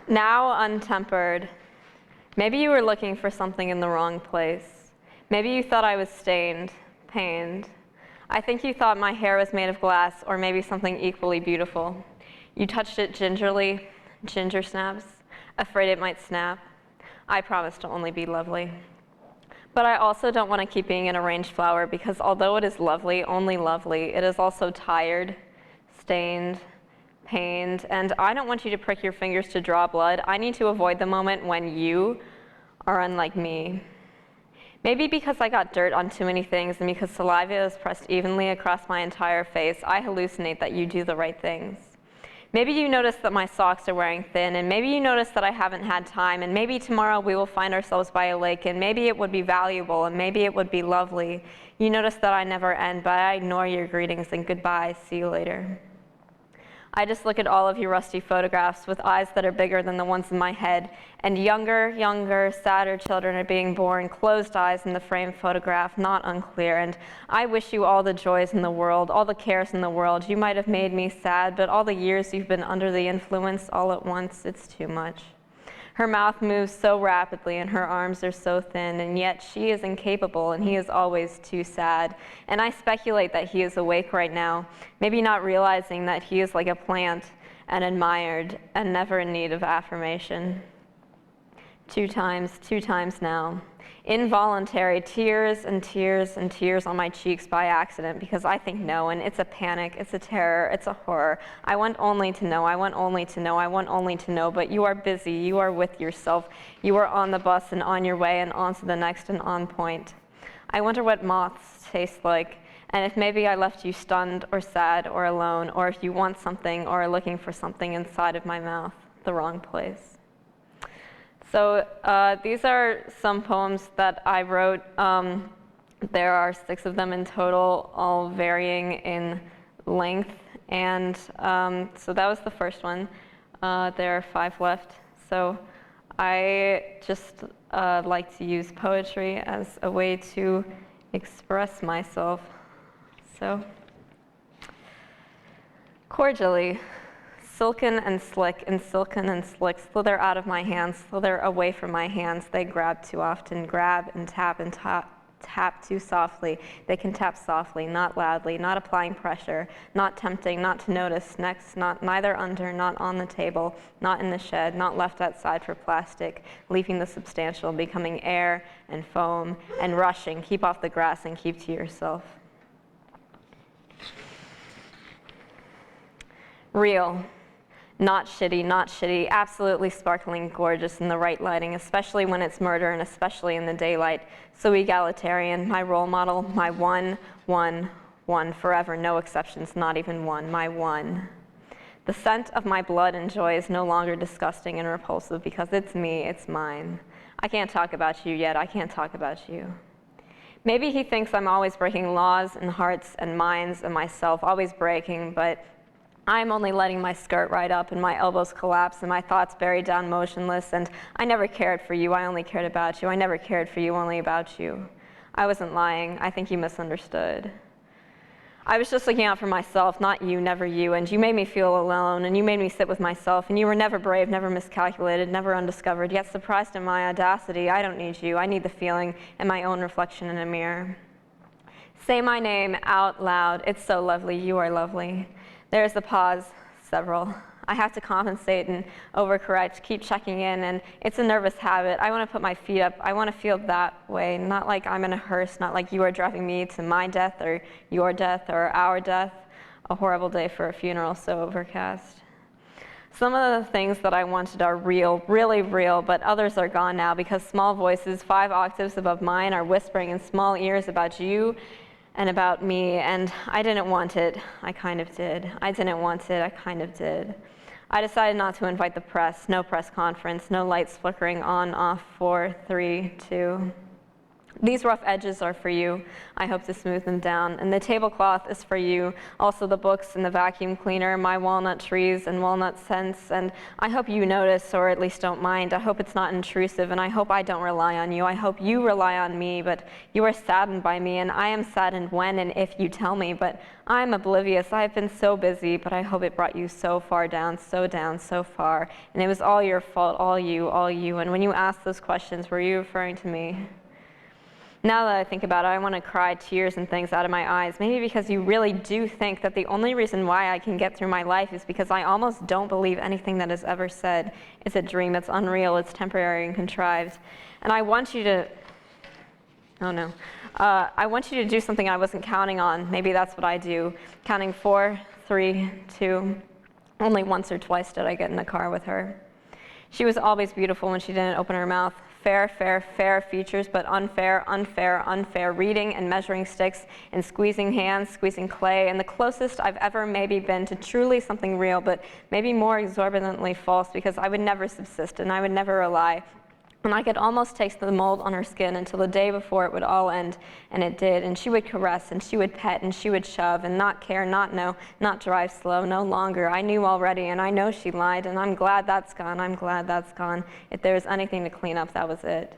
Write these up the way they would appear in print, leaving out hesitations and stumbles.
Now untempered. Maybe you were looking for something in the wrong place. Maybe you thought I was stained, pained. I think you thought my hair was made of glass, or maybe something equally beautiful. You touched it gingerly, ginger snaps, afraid it might snap. I promise to only be lovely. But I also don't want to keep being an arranged flower, because although it is lovely, only lovely, it is also tired, stained, pained, and I don't want you to prick your fingers to draw blood. I need to avoid the moment when you are unlike me. Maybe because I got dirt on too many things, and because saliva is pressed evenly across my entire face, I hallucinate that you do the right things. Maybe you notice that my socks are wearing thin, and maybe you notice that I haven't had time, and maybe tomorrow we will find ourselves by a lake, and maybe it would be valuable, and maybe it would be lovely. You notice that I never end, but I ignore your greetings and goodbye, see you later. I just look at all of your rusty photographs with eyes that are bigger than the ones in my head, and younger, sadder children are being born, closed eyes in the framed photograph, not unclear, and I wish you all the joys in the world, all the cares in the world. You might have made me sad, but all the years you've been under the influence all at once, it's too much. Her mouth moves so rapidly and her arms are so thin, and yet she is incapable and he is always too sad. And I speculate that he is awake right now, maybe not realizing that he is like a plant and admired and never in need of affirmation. Two times now. Involuntary tears and tears and tears on my cheeks by accident, because I think no, and it's a panic, it's a terror, it's a horror. I want only to know, I want only to know, I want only to know, but you are busy, you are with yourself, you are on the bus and on your way and on to the next and on point. I wonder what moths taste like, and if maybe I left you stunned or sad or alone, or if you want something or are looking for something inside of my mouth, the wrong place. So these are some poems that I wrote. There are 6 of them in total, all varying in length. And so that was the first one. There are 5 left. So I just like to use poetry as a way to express myself. So, cordially. Silken and slick, and silken and slick, slither out of my hands, slither away from my hands. They grab too often, grab and tap too softly. They can tap softly, not loudly, not applying pressure, not tempting, not to notice, next, neither under, not on the table, not in the shed, not left outside for plastic, leaving the substantial, becoming air and foam, and rushing. Keep off the grass and keep to yourself. Real. Not shitty, absolutely sparkling gorgeous in the right lighting, especially when it's murder and especially in the daylight. So egalitarian, my role model, my one, forever, no exceptions, not even one, my one. The scent of my blood and joy is no longer disgusting and repulsive because it's me, it's mine. I can't talk about you yet, I can't talk about you. Maybe he thinks I'm always breaking laws and hearts and minds and myself, always breaking, but I'm only letting my skirt right up and my elbows collapse and my thoughts buried down motionless, and I never cared for you, I only cared about you. I never cared for you, only about you. I wasn't lying, I think you misunderstood. I was just looking out for myself, not you, never you, and you made me feel alone, and you made me sit with myself, and you were never brave, never miscalculated, never undiscovered, yet surprised in my audacity. I don't need you, I need the feeling and my own reflection in a mirror. Say my name out loud, it's so lovely, you are lovely. There's the pause, several. I have to compensate and overcorrect, keep checking in, and it's a nervous habit. I want to put my feet up. I want to feel that way, not like I'm in a hearse, not like you are driving me to my death or your death or our death. A horrible day for a funeral so overcast. Some of the things that I wanted are real, really real, but others are gone now because small voices 5 octaves above mine are whispering in small ears about you and about me, and I didn't want it. I kind of did. I didn't want it. I kind of did. I decided not to invite the press. No press conference. No lights flickering on, off, 4, 3, 2. These rough edges are for you. I hope to smooth them down. And the tablecloth is for you. Also the books and the vacuum cleaner, my walnut trees and walnut scents. And I hope you notice, or at least don't mind. I hope it's not intrusive, and I hope I don't rely on you. I hope you rely on me, but you are saddened by me, and I am saddened when and if you tell me. But I'm oblivious. I have been so busy, but I hope it brought you so far down, so far. And it was all your fault, all you. And when you asked those questions, were you referring to me? Now that I think about it, I want to cry tears and things out of my eyes, maybe because you really do think that the only reason why I can get through my life is because I almost don't believe anything that is ever said. It's a dream, it's unreal, it's temporary and contrived. And I want you to, I want you to do something I wasn't counting on. Maybe that's what I do. Counting 4, 3, 2. Only once or twice did I get in a car with her. She was always beautiful when she didn't open her mouth. Fair features, but unfair, reading and measuring sticks and squeezing hands, squeezing clay, and the closest I've ever maybe been to truly something real, but maybe more exorbitantly false, because I would never subsist and I would never rely. And I could almost taste the mold on her skin until the day before it would all end, and it did. And she would caress, and she would pet, and she would shove, and not care, not know, not drive slow, no longer. I knew already, and I know she lied, and I'm glad that's gone, I'm glad that's gone. If there was anything to clean up, that was it.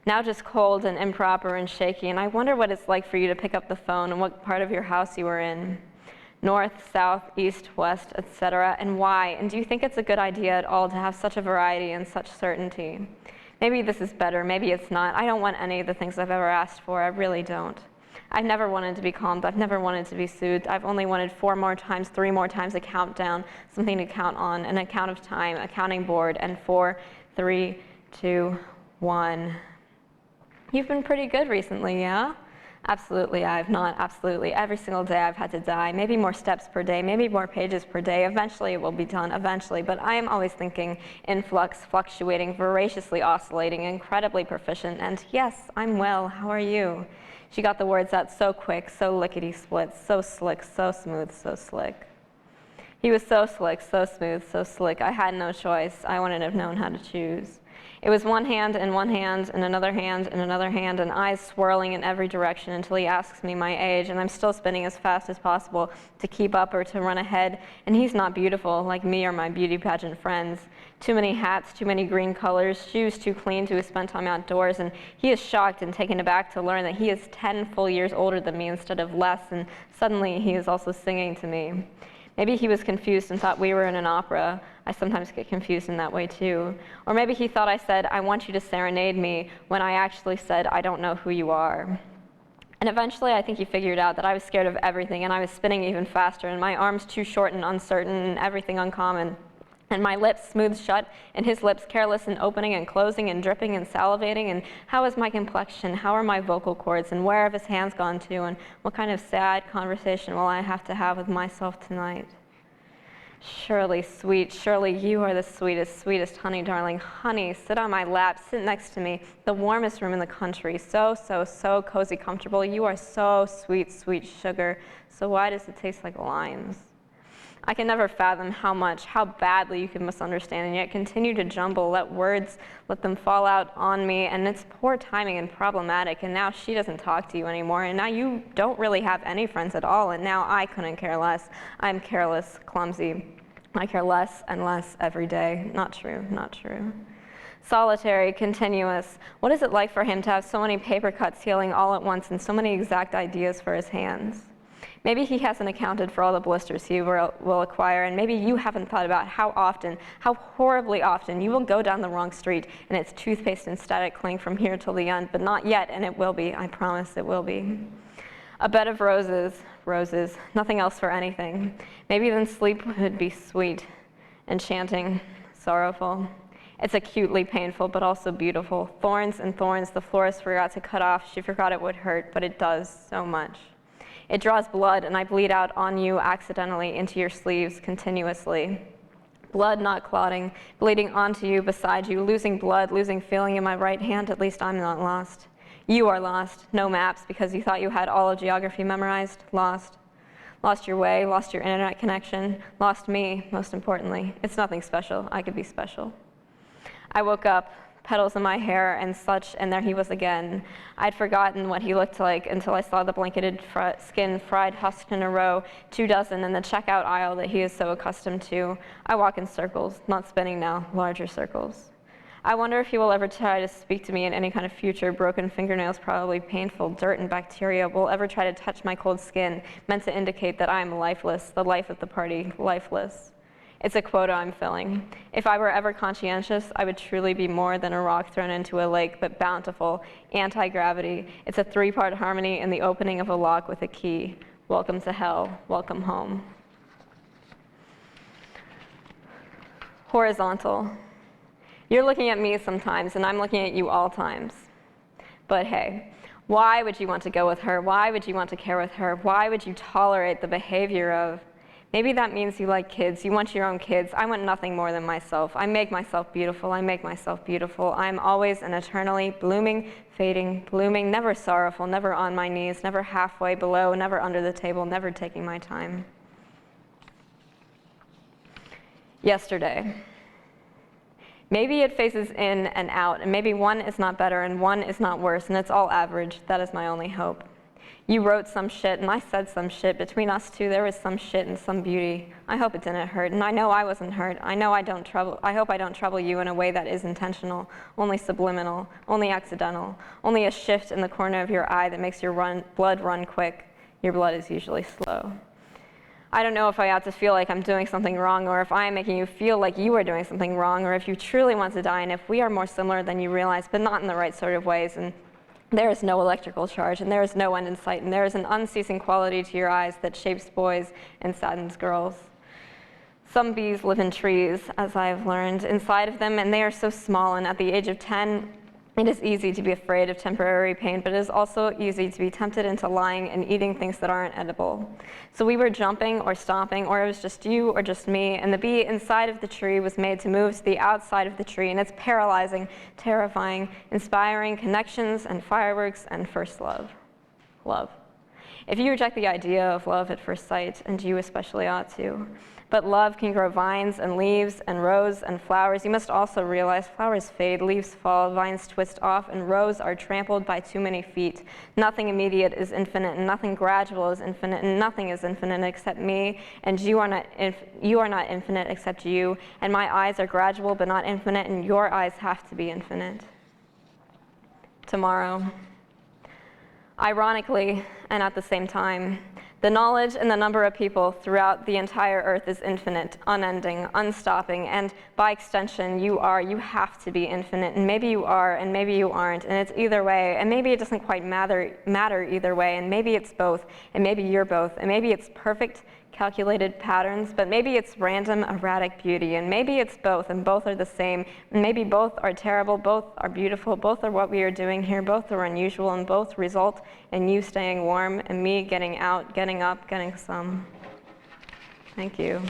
Now just cold and improper and shaky, and I wonder what it's like for you to pick up the phone and what part of your house you were in. North, south, east, west, etc., and why? And do you think it's a good idea at all to have such a variety and such certainty? Maybe this is better, maybe it's not. I don't want any of the things I've ever asked for, I really don't. I've never wanted to be calmed, I've never wanted to be soothed. I've only wanted 4 more times, 3 more times a countdown, something to count on, an account of time, a counting board, and 4, 3, 2, 1. You've been pretty good recently, yeah? Absolutely, I have not. Absolutely. Every single day I've had to die. Maybe more steps per day, maybe more pages per day. Eventually it will be done, eventually. But I am always thinking, in flux, fluctuating, voraciously oscillating, incredibly proficient. And yes, I'm well. How are you? She got the words out so quick, so lickety-split, so slick, so smooth, so slick. He was so slick, so smooth, so slick. I had no choice. I wouldn't have known how to choose. It was one hand and one hand and another hand and another hand and eyes swirling in every direction until he asks me my age, and I'm still spinning as fast as possible to keep up or to run ahead. And he's not beautiful like me or my beauty pageant friends. Too many hats, too many green colors, shoes too clean to have spent time outdoors, and he is shocked and taken aback to learn that he is 10 full years older than me instead of less, and suddenly he is also singing to me. Maybe he was confused and thought we were in an opera. I sometimes get confused in that way too. Or maybe he thought I said, I want you to serenade me, when I actually said, I don't know who you are. And eventually I think he figured out that I was scared of everything, and I was spinning even faster, and my arms too short and uncertain, and everything uncommon. And my lips smooth shut, and his lips careless and opening and closing and dripping and salivating. And how is my complexion? How are my vocal cords? And where have his hands gone to? And what kind of sad conversation will I have to have with myself tonight? Surely, sweet, surely you are the sweetest, sweetest honey, darling. Honey, sit on my lap, sit next to me. The warmest room in the country. So cozy, comfortable. You are so sweet, sweet sugar. So why does it taste like limes? I can never fathom how much, how badly you can misunderstand and yet continue to jumble, let them fall out on me, and it's poor timing and problematic, and now she doesn't talk to you anymore, and now you don't really have any friends at all, and now I couldn't care less. I'm careless, clumsy. I care less and less every day. Not true, not true. Solitary, continuous. What is it like for him to have so many paper cuts healing all at once and so many exact ideas for his hands? Maybe he hasn't accounted for all the blisters he will acquire, and maybe you haven't thought about how often, how horribly often, you will go down the wrong street and it's toothpaste and static cling from here till the end, but not yet, and it will be, I promise it will be. A bed of roses, roses, nothing else for anything. Maybe then sleep would be sweet, enchanting, sorrowful. It's acutely painful, but also beautiful. Thorns and thorns the florist forgot to cut off. She forgot it would hurt, but it does so much. It draws blood, and I bleed out on you accidentally into your sleeves continuously. Blood not clotting, bleeding onto you, beside you, losing blood, losing feeling in my right hand. At least I'm not lost. You are lost. No maps because you thought you had all of geography memorized. Lost. Lost your way, lost your internet connection, lost me, most importantly. It's nothing special. I could be special. I woke up, petals in my hair and such, and there he was again. I'd forgotten what he looked like until I saw the blanketed skin fried husked in a row, 24 in the checkout aisle that he is so accustomed to. I walk in circles, not spinning now, larger circles. I wonder if he will ever try to speak to me in any kind of future. Broken fingernails, probably painful, dirt and bacteria, will ever try to touch my cold skin, meant to indicate that I am lifeless, the life of the party, lifeless. It's a quota I'm filling. If I were ever conscientious, I would truly be more than a rock thrown into a lake, but bountiful, anti-gravity. It's a 3-part harmony in the opening of a lock with a key. Welcome to hell, welcome home. Horizontal. You're looking at me sometimes, and I'm looking at you all times. But hey, why would you want to go with her? Why would you want to care with her? Why would you tolerate the behavior of? Maybe that means you like kids, you want your own kids. I want nothing more than myself. I make myself beautiful, I make myself beautiful. I'm always and eternally blooming, fading, blooming, never sorrowful, never on my knees, never halfway below, never under the table, never taking my time. Yesterday. Maybe it phases in and out, and maybe one is not better and one is not worse, and it's all average. That is my only hope. You wrote some shit, and I said some shit. Between us two, there was some shit and some beauty. I hope it didn't hurt, and I know I wasn't hurt. I hope I don't trouble you in a way that is intentional, only subliminal, only accidental, only a shift in the corner of your eye that makes your blood run quick. Your blood is usually slow. I don't know if I ought to feel like I'm doing something wrong, or if I am making you feel like you are doing something wrong, or if you truly want to die, and if we are more similar than you realize, but not in the right sort of ways, and there is no electrical charge, and there is no end in sight, and there is an unceasing quality to your eyes that shapes boys and saddens girls. Some bees live in trees, as I have learned, inside of them, and they are so small, and at the age of 10, it is easy to be afraid of temporary pain, but it is also easy to be tempted into lying and eating things that aren't edible. So we were jumping or stomping, or it was just you or just me, and the bee inside of the tree was made to move to the outside of the tree, and it's paralyzing, terrifying, inspiring connections and fireworks and first love. Love. If you reject the idea of love at first sight, and you especially ought to, but love can grow vines and leaves and roses and flowers, you must also realize flowers fade, leaves fall, vines twist off, and roses are trampled by too many feet. Nothing immediate is infinite, and nothing gradual is infinite, and nothing is infinite except me, and you are not infinite except you, and my eyes are gradual but not infinite, and your eyes have to be infinite. Tomorrow. Ironically, and at the same time, the knowledge and the number of people throughout the entire earth is infinite, unending, unstopping, and by extension, you have to be infinite, and maybe you are, and maybe you aren't, and it's either way, and maybe it doesn't quite matter either way, and maybe it's both, and maybe you're both, and maybe it's perfect, calculated patterns, but maybe it's random, erratic beauty, and maybe it's both, and both are the same, and maybe both are terrible, both are beautiful, both are what we are doing here, both are unusual, and both result in you staying warm, and me getting out, getting up, getting some. Thank you.